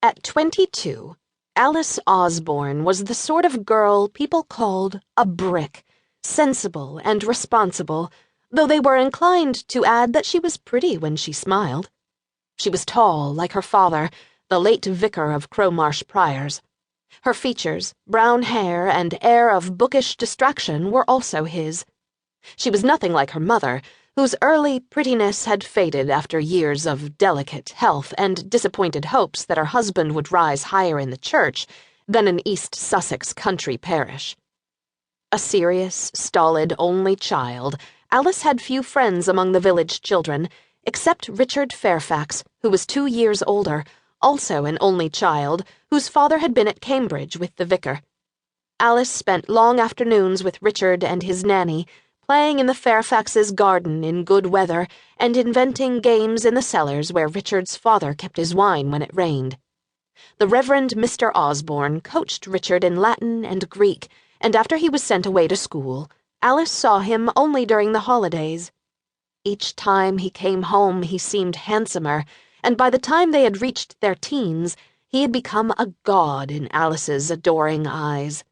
At 22, Alice Osbourne was the sort of girl people called a brick, sensible and responsible, though they were inclined to add that she was pretty when she smiled. She was tall, like her father, the late vicar of Crowmarsh Priors. Her features, brown hair, and air of bookish distraction were also his. She was nothing like her mother, whose early prettiness had faded after years of delicate health and disappointed hopes that her husband would rise higher in the church than an East Sussex country parish. A serious, stolid, only child, Alice had few friends among the village children, except Richard Fairfax, who was 2 years older, also an only child, whose father had been at Cambridge with the vicar. Alice spent long afternoons with Richard and his nanny, playing in the Fairfaxes' garden in good weather and inventing games in the cellars where Richard's father kept his wine when it rained. The Reverend Mr. Osbourne coached Richard in Latin and Greek, and after he was sent away to school, Alice saw him only during the holidays. Each time he came home he seemed handsomer, and by the time they had reached their teens, he had become a god in Alice's adoring eyes.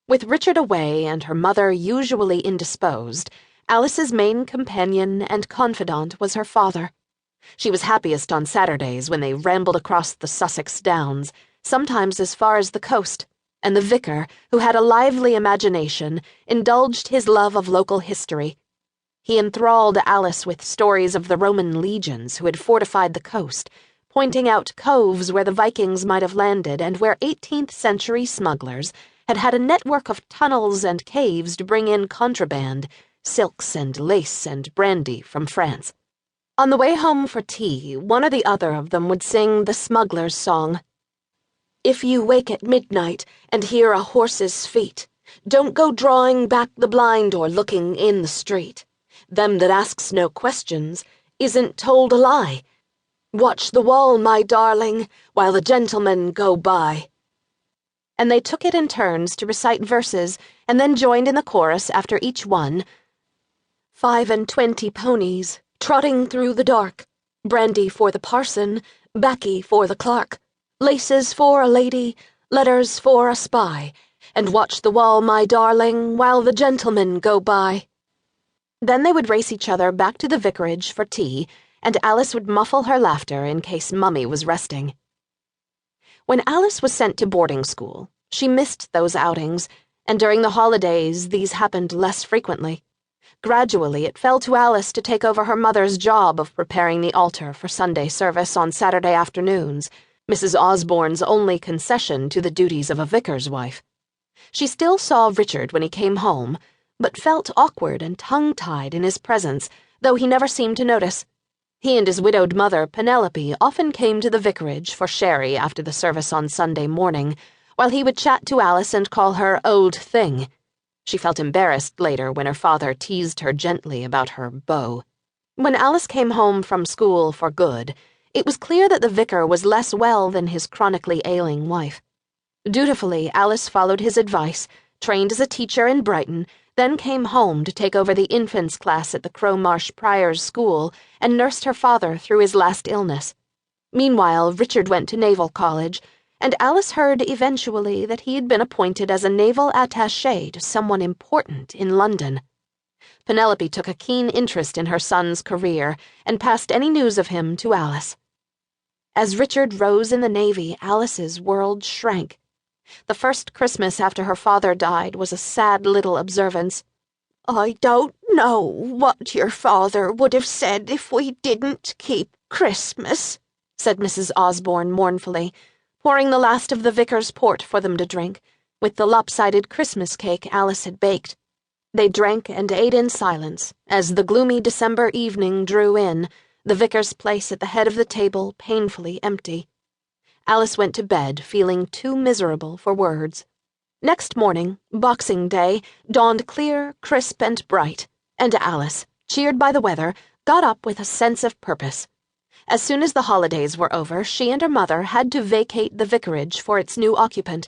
With Richard away and her mother usually indisposed, Alice's main companion and confidant was her father. She was happiest on Saturdays when they rambled across the Sussex Downs, sometimes as far as the coast, and the vicar, who had a lively imagination, indulged his love of local history. He enthralled Alice with stories of the Roman legions who had fortified the coast, pointing out coves where the Vikings might have landed and where 18th-century smugglers had a network of tunnels and caves to bring in contraband, silks and lace and brandy from France. On the way home for tea, one or the other of them would sing the smuggler's song. If you wake at midnight and hear a horse's feet, don't go drawing back the blind or looking in the street. Them that asks no questions isn't told a lie. Watch the wall, my darling, while the gentlemen go by. And they took it in turns to recite verses and then joined in the chorus after each one. 25 ponies, trotting through the dark, brandy for the parson, baccy for the clerk, laces for a lady, letters for a spy, and watch the wall, my darling, while the gentlemen go by. Then they would race each other back to the vicarage for tea, and Alice would muffle her laughter in case Mummy was resting. When Alice was sent to boarding school, she missed those outings, and during the holidays these happened less frequently. Gradually it fell to Alice to take over her mother's job of preparing the altar for Sunday service on Saturday afternoons, Mrs. Osborne's only concession to the duties of a vicar's wife. She still saw Richard when he came home, but felt awkward and tongue-tied in his presence, though he never seemed to notice. He and his widowed mother, Penelope, often came to the vicarage for sherry after the service on Sunday morning, while he would chat to Alice and call her old thing. She felt embarrassed later when her father teased her gently about her beau. When Alice came home from school for good, it was clear that the vicar was less well than his chronically ailing wife. Dutifully, Alice followed his advice, trained as a teacher in Brighton, then came home to take over the infants' class at the Crowmarsh Priors school and nursed her father through his last illness. Meanwhile, Richard went to Naval College, and Alice heard eventually that he had been appointed as a naval attaché to someone important in London. Penelope took a keen interest in her son's career and passed any news of him to Alice. As Richard rose in the Navy, Alice's world shrank. The first Christmas after her father died was a sad little observance. I don't know what your father would have said if we didn't keep Christmas, said Mrs. Osbourne mournfully, pouring the last of the vicar's port for them to drink, with the lopsided Christmas cake Alice had baked. They drank and ate in silence, as the gloomy December evening drew in, the vicar's place at the head of the table painfully empty. Alice went to bed, feeling too miserable for words. Next morning, Boxing Day, dawned clear, crisp, and bright, and Alice, cheered by the weather, got up with a sense of purpose. As soon as the holidays were over, she and her mother had to vacate the vicarage for its new occupant.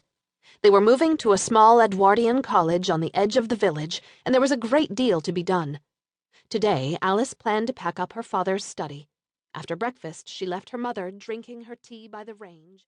They were moving to a small Edwardian college on the edge of the village, and there was a great deal to be done. Today, Alice planned to pack up her father's study. After breakfast, she left her mother drinking her tea by the range.